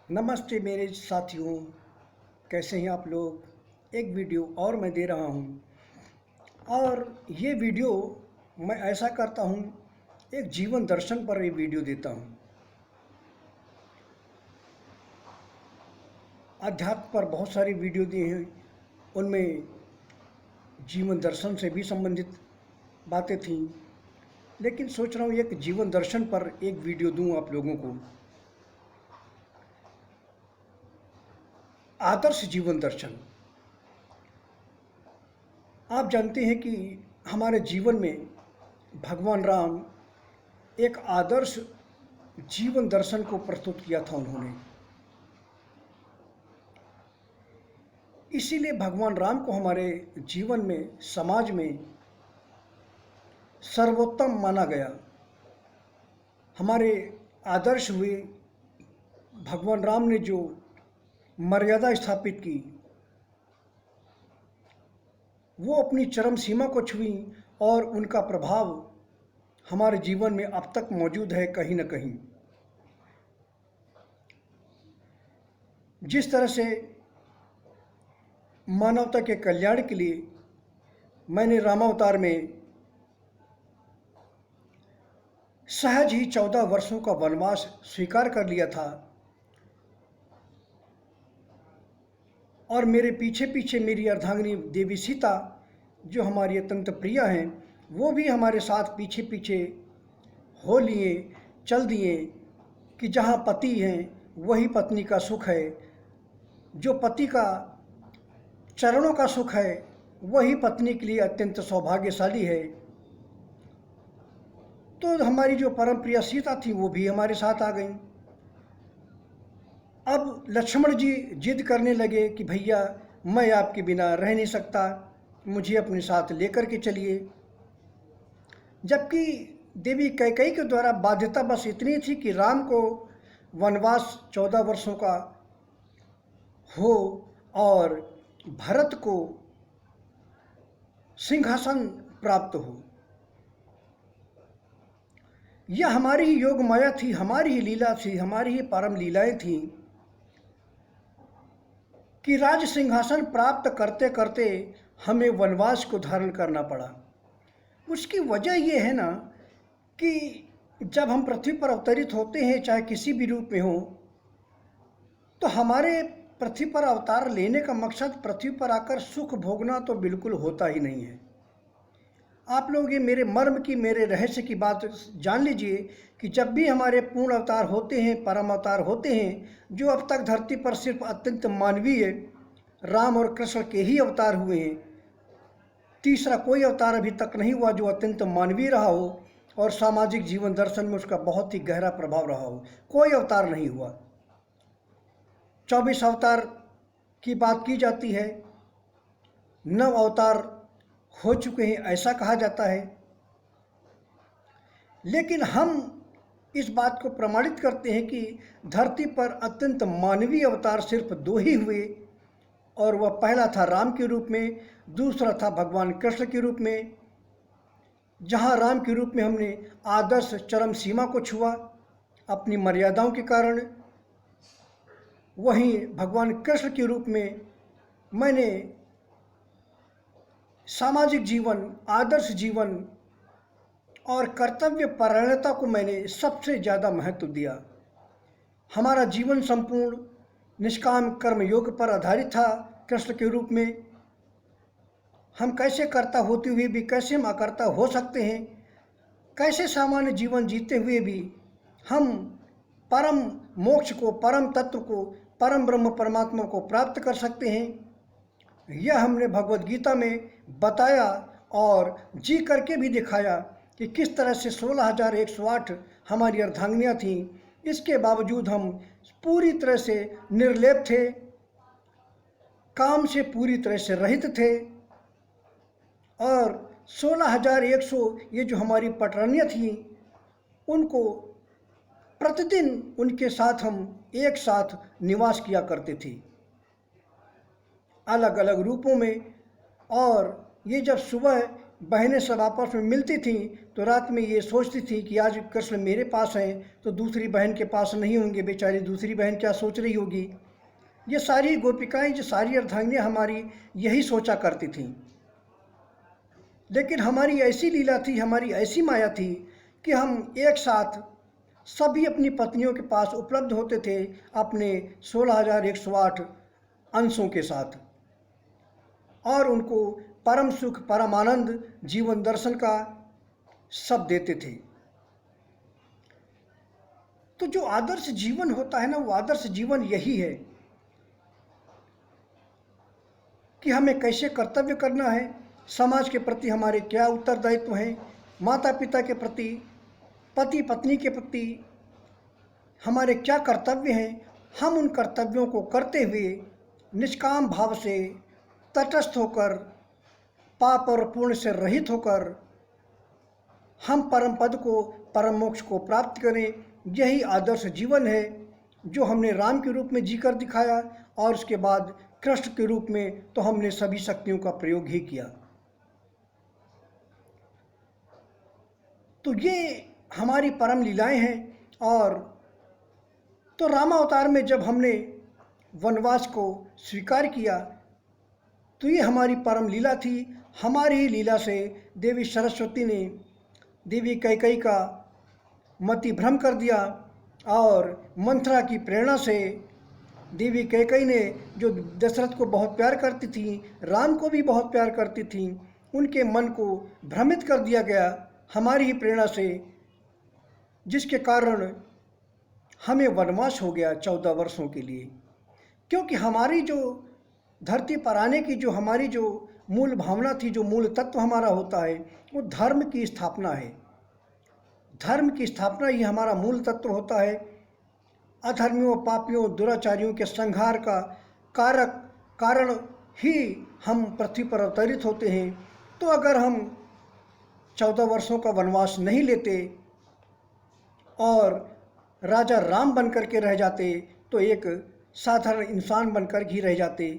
नमस्ते मेरे साथियों, कैसे हैं आप लोग। एक वीडियो और मैं दे रहा हूं और ये वीडियो मैं ऐसा करता हूं, एक जीवन दर्शन पर ये वीडियो देता हूं। अध्यात्म पर बहुत सारी वीडियो दिए हैं, उनमें जीवन दर्शन से भी संबंधित बातें थीं, लेकिन सोच रहा हूं एक जीवन दर्शन पर एक वीडियो दूं आप लोगों को। आदर्श जीवन दर्शन। आप जानते हैं कि हमारे जीवन में भगवान राम एक आदर्श जीवन दर्शन को प्रस्तुत किया था उन्होंने। इसीलिए भगवान राम को हमारे जीवन में, समाज में सर्वोत्तम माना गया। हमारे आदर्श हुए। भगवान राम ने जो मर्यादा स्थापित की वो अपनी चरम सीमा को छुई और उनका प्रभाव हमारे जीवन में अब तक मौजूद है कहीं न कहीं। जिस तरह से मानवता के कल्याण के लिए मैंने रामावतार में सहज ही 14 वर्षों का वनवास स्वीकार कर लिया था और मेरे पीछे पीछे मेरी अर्धांगिनी देवी सीता, जो हमारी अत्यंत प्रिय हैं, वो भी हमारे साथ पीछे पीछे हो लिए, चल दिए कि जहाँ पति हैं वही पत्नी का सुख है, जो पति का चरणों का सुख है वही पत्नी के लिए अत्यंत सौभाग्यशाली है। तो हमारी जो परम प्रिय सीता थी वो भी हमारे साथ आ गई। अब लक्ष्मण जी जिद करने लगे कि भैया मैं आपके बिना रह नहीं सकता, मुझे अपने साथ लेकर के चलिए। जबकि देवी कैकेयी के द्वारा बाध्यता बस इतनी थी कि राम को वनवास 14 वर्षों का हो और भरत को सिंहासन प्राप्त हो। यह हमारी ही योग माया थी, हमारी ही लीला थी, हमारी ही परम लीलाएं थी कि राज सिंहासन प्राप्त करते करते हमें वनवास को धारण करना पड़ा। उसकी वजह ये है ना कि जब हम पृथ्वी पर अवतरित होते हैं, चाहे किसी भी रूप में हो, तो हमारे पृथ्वी पर अवतार लेने का मकसद पृथ्वी पर आकर सुख भोगना तो बिल्कुल होता ही नहीं है। आप लोग ये मेरे मर्म की, मेरे रहस्य की बात जान लीजिए कि जब भी हमारे पूर्ण अवतार होते हैं, परम अवतार होते हैं, जो अब तक धरती पर सिर्फ अत्यंत मानवीय राम और कृष्ण के ही अवतार हुए हैं, तीसरा कोई अवतार अभी तक नहीं हुआ जो अत्यंत मानवीय रहा हो और सामाजिक जीवन दर्शन में उसका बहुत ही गहरा प्रभाव रहा हो। कोई अवतार नहीं हुआ। 24 अवतार की बात की जाती है, 9 अवतार हो चुके हैं ऐसा कहा जाता है, लेकिन हम इस बात को प्रमाणित करते हैं कि धरती पर अत्यंत मानवीय अवतार सिर्फ 2 ही हुए और वह पहला था राम के रूप में, दूसरा था भगवान कृष्ण के रूप में। जहां राम के रूप में हमने आदर्श चरम सीमा को छुआ अपनी मर्यादाओं के कारण, वहीं भगवान कृष्ण के रूप में मैंने सामाजिक जीवन, आदर्श जीवन और कर्तव्य परायणता को मैंने सबसे ज़्यादा महत्व दिया। हमारा जीवन संपूर्ण निष्काम कर्म योग पर आधारित था। कृष्ण के रूप में हम कैसे कर्ता होते हुए भी कैसे हम अकर्ता हो सकते हैं, कैसे सामान्य जीवन जीते हुए भी हम परम मोक्ष को, परम तत्व को, परम ब्रह्म परमात्मा को प्राप्त कर सकते हैं। यह हमने भगवद गीता में बताया और जी करके भी दिखाया कि किस तरह से 16,108 हमारी अर्धांगिनियाँ थीं। इसके बावजूद हम पूरी तरह से निर्लेप थे, काम से पूरी तरह से रहित थे और 16,100 ये जो हमारी पटरानियाँ थीं, उनको प्रतिदिन उनके साथ हम एक साथ निवास किया करते थे, अलग अलग रूपों में। और ये जब सुबह बहनें सब आपस में मिलती थीं तो रात में ये सोचती थी कि आज कृष्ण मेरे पास हैं तो दूसरी बहन के पास नहीं होंगे, बेचारी दूसरी बहन क्या सोच रही होगी। ये सारी गोपिकाएं, जो सारी अर्धांगिनियाँ हमारी यही सोचा करती थीं। लेकिन हमारी ऐसी लीला थी, हमारी ऐसी माया थी कि हम एक साथ सभी अपनी पत्नियों के पास उपलब्ध होते थे अपने 16,108 अंशों के साथ, और उनको परम सुख, परम आनंद, जीवन दर्शन का सब देते थे। तो जो आदर्श जीवन होता है ना, वो आदर्श जीवन यही है कि हमें कैसे कर्तव्य करना है, समाज के प्रति हमारे क्या उत्तरदायित्व हैं, माता पिता के प्रति, पति पत्नी के प्रति हमारे क्या कर्तव्य हैं। हम उन कर्तव्यों को करते हुए निष्काम भाव से, तटस्थ होकर, पाप और पुण्य से रहित होकर हम परम पद को, परम मोक्ष को प्राप्त करें। यही आदर्श जीवन है जो हमने राम के रूप में जीकर दिखाया, और उसके बाद कृष्ण के रूप में तो हमने सभी शक्तियों का प्रयोग ही किया। तो ये हमारी परम लीलाएं हैं। और तो रामावतार में जब हमने वनवास को स्वीकार किया तो ये हमारी परम लीला थी। हमारी ही लीला से देवी सरस्वती ने देवी कैकेयी का मति भ्रम कर दिया, और मंथरा की प्रेरणा से देवी कैकेयी ने, जो दशरथ को बहुत प्यार करती थी, राम को भी बहुत प्यार करती थी, उनके मन को भ्रमित कर दिया गया हमारी ही प्रेरणा से, जिसके कारण हमें वनवास हो गया 14 वर्षों के लिए। क्योंकि हमारी जो धरती पर आने की जो हमारी जो मूल भावना थी, जो मूल तत्व हमारा होता है, वो धर्म की स्थापना है। धर्म की स्थापना ही हमारा मूल तत्व होता है। अधर्मियों, पापियों, दुराचारियों के संहार का कारण ही हम पृथ्वी पर अवतरित होते हैं। तो अगर हम 14 वर्षों का वनवास नहीं लेते और राजा राम बनकर के रह जाते, तो एक साधारण इंसान बनकर ही रह जाते,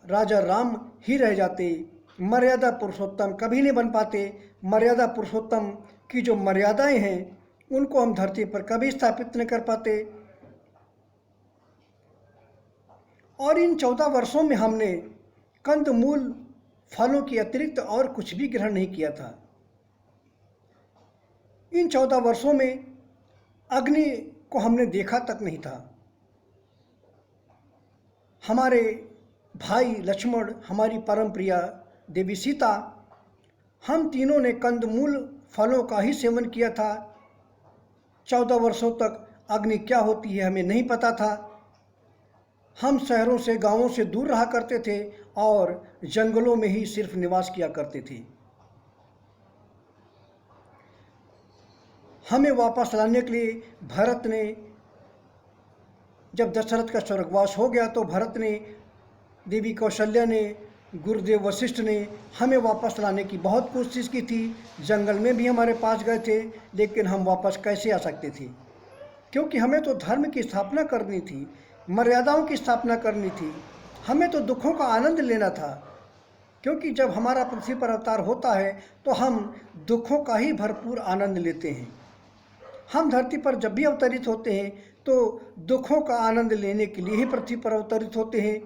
राजा राम ही रह जाते, मर्यादा पुरुषोत्तम कभी नहीं बन पाते। मर्यादा पुरुषोत्तम की जो मर्यादाएं हैं उनको हम धरती पर कभी स्थापित नहीं कर पाते। और इन 14 वर्षों में हमने कंदमूल फलों के अतिरिक्त और कुछ भी ग्रहण नहीं किया था। इन 14 वर्षों में अग्नि को हमने देखा तक नहीं था। हमारे भाई लक्ष्मण, हमारी परम प्रिया देवी सीता, हम तीनों ने कंदमूल फलों का ही सेवन किया था। 14 वर्षों तक अग्नि क्या होती है हमें नहीं पता था। हम शहरों से, गांवों से दूर रहा करते थे और जंगलों में ही सिर्फ निवास किया करते थे। हमें वापस लाने के लिए भरत ने, जब दशरथ का स्वर्गवास हो गया तो भरत ने, देवी कौशल्या ने, गुरुदेव वशिष्ठ ने हमें वापस लाने की बहुत कोशिश की थी। जंगल में भी हमारे पास गए थे, लेकिन हम वापस कैसे आ सकते थे, क्योंकि हमें तो धर्म की स्थापना करनी थी, मर्यादाओं की स्थापना करनी थी। हमें तो दुखों का आनंद लेना था, क्योंकि जब हमारा पृथ्वी पर अवतार होता है तो हम दुखों का ही भरपूर आनंद लेते हैं। हम धरती पर जब भी अवतरित होते हैं तो दुखों का आनंद लेने के लिए ही पृथ्वी पर अवतरित होते हैं।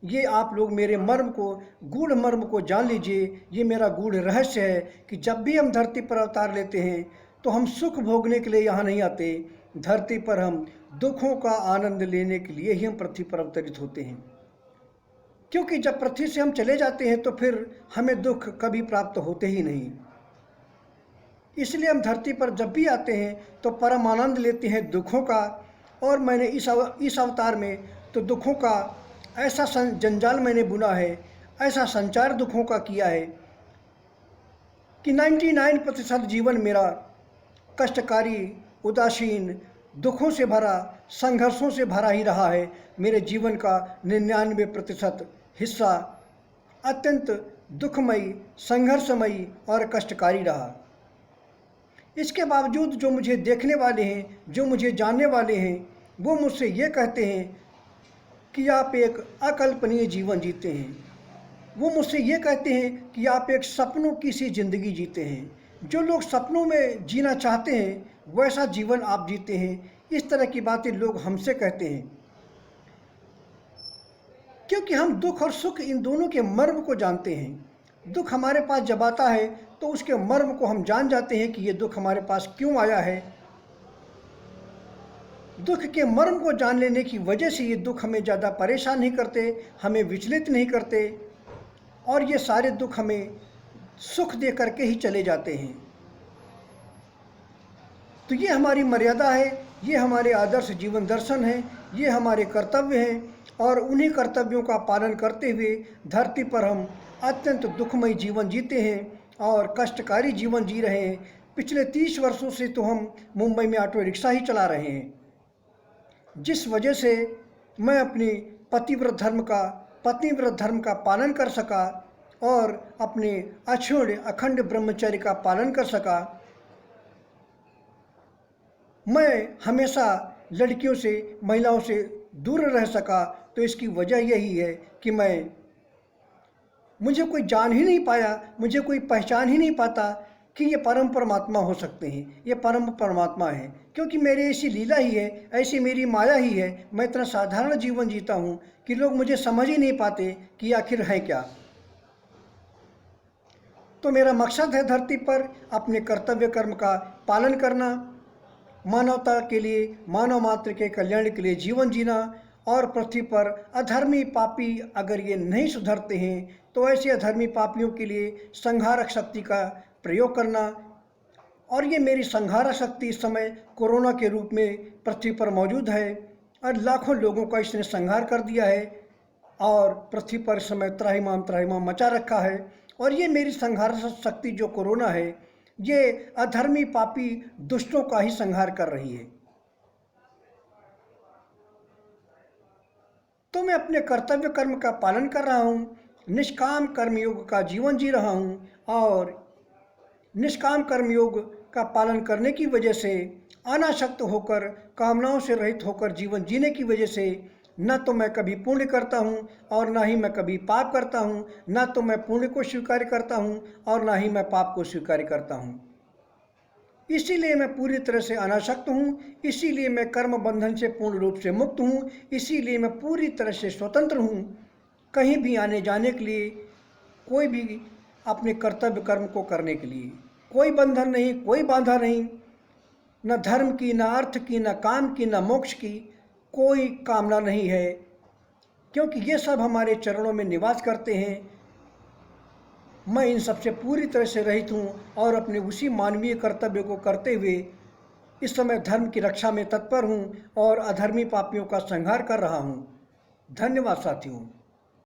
ये आप लोग मेरे मर्म को, गूढ़ मर्म को जान लीजिए। ये मेरा गूढ़ रहस्य है कि जब भी हम धरती पर अवतार लेते हैं तो हम सुख भोगने के लिए यहाँ नहीं आते। धरती पर हम दुखों का आनंद लेने के लिए ही हम पृथ्वी पर अवतरित होते हैं, क्योंकि जब पृथ्वी से हम चले जाते हैं तो फिर हमें दुख कभी प्राप्त होते ही नहीं। इसलिए हम धरती पर जब भी आते हैं तो परम आनंद लेते हैं दुखों का। और मैंने इस अवतार में तो दुखों का ऐसा जंजाल मैंने बुना है, ऐसा संचार दुखों का किया है कि 99% जीवन मेरा कष्टकारी, उदासीन, दुखों से भरा, संघर्षों से भरा ही रहा है। मेरे जीवन का 99% हिस्सा अत्यंत दुखमयी, संघर्षमयी और कष्टकारी रहा। इसके बावजूद जो मुझे देखने वाले हैं, जो मुझे जानने वाले हैं, वो मुझसे ये कहते हैं कि आप एक अकल्पनीय जीवन जीते हैं। वो मुझसे ये कहते हैं कि आप एक सपनों की सी ज़िंदगी जीते हैं। जो लोग सपनों में जीना चाहते हैं वैसा जीवन आप जीते हैं। इस तरह की बातें लोग हमसे कहते हैं, क्योंकि हम दुख और सुख इन दोनों के मर्म को जानते हैं। दुख हमारे पास जब आता है तो उसके मर्म को हम जान जाते हैं कि ये दुख हमारे पास क्यों आया है। दुख के मर्म को जान लेने की वजह से ये दुख हमें ज़्यादा परेशान नहीं करते, हमें विचलित नहीं करते, और ये सारे दुख हमें सुख दे करके ही चले जाते हैं। तो ये हमारी मर्यादा है, ये हमारे आदर्श जीवन दर्शन है, ये हमारे कर्तव्य हैं, और उन्हीं कर्तव्यों का पालन करते हुए धरती पर हम अत्यंत दुखमय जीवन जीते हैं और कष्टकारी जीवन जी रहे हैं। पिछले 30 वर्षों से तो हम मुंबई में ऑटो रिक्शा ही चला रहे हैं, जिस वजह से मैं अपनी पतिव्रत धर्म का पालन कर सका और अपने अक्षुण्ण अखंड ब्रह्मचर्य का पालन कर सका। मैं हमेशा लड़कियों से, महिलाओं से दूर रह सका। तो इसकी वजह यही है कि मुझे कोई जान ही नहीं पाया, मुझे कोई पहचान ही नहीं पाता कि ये परम परमात्मा हो सकते हैं, ये परम परमात्मा है, क्योंकि मेरी ऐसी लीला ही है, ऐसी मेरी माया ही है। मैं इतना साधारण जीवन जीता हूँ कि लोग मुझे समझ ही नहीं पाते कि आखिर है क्या। तो मेरा मकसद है धरती पर अपने कर्तव्य कर्म का पालन करना, मानवता के लिए, मानव मात्र के कल्याण के लिए जीवन जीना, और पृथ्वी पर अधर्मी पापी अगर ये नहीं सुधरते हैं तो ऐसे अधर्मी पापियों के लिए संहारक शक्ति का प्रयोग करना। और ये मेरी संहारक शक्ति इस समय कोरोना के रूप में पृथ्वी पर मौजूद है और लाखों लोगों का इसने संहार कर दिया है और पृथ्वी पर इस समय त्राहिमाम मचा रखा है। और ये मेरी संहारक शक्ति जो कोरोना है, ये अधर्मी पापी दुष्टों का ही संहार कर रही है। तो मैं अपने कर्तव्य कर्म का पालन कर रहा हूँ, निष्काम कर्मयोग का जीवन जी रहा हूँ, और निष्काम कर्मयोग का पालन करने की वजह से, अनासक्त होकर, कामनाओं से रहित होकर जीवन जीने की वजह से न तो मैं कभी पुण्य करता हूँ और ना ही मैं कभी पाप करता हूँ, ना तो मैं पुण्य को स्वीकार करता हूँ और ना ही मैं पाप को स्वीकार करता हूँ। इसीलिए मैं पूरी तरह से अनासक्त हूँ, इसीलिए मैं कर्म बंधन से पूर्ण रूप से मुक्त हूँ, इसीलिए मैं पूरी तरह से स्वतंत्र हूँ। कहीं भी आने जाने के लिए, कोई भी अपने कर्तव्य कर्म को करने के लिए कोई बंधन नहीं, कोई बाधा नहीं, न धर्म की, न अर्थ की, न काम की, न मोक्ष की कोई कामना नहीं है, क्योंकि ये सब हमारे चरणों में निवास करते हैं। मैं इन सब से पूरी तरह से रहित हूँ और अपने उसी मानवीय कर्तव्य को करते हुए इस समय धर्म की रक्षा में तत्पर हूँ और अधर्मी पापियों का संहार कर रहा हूँ। धन्यवाद साथियों।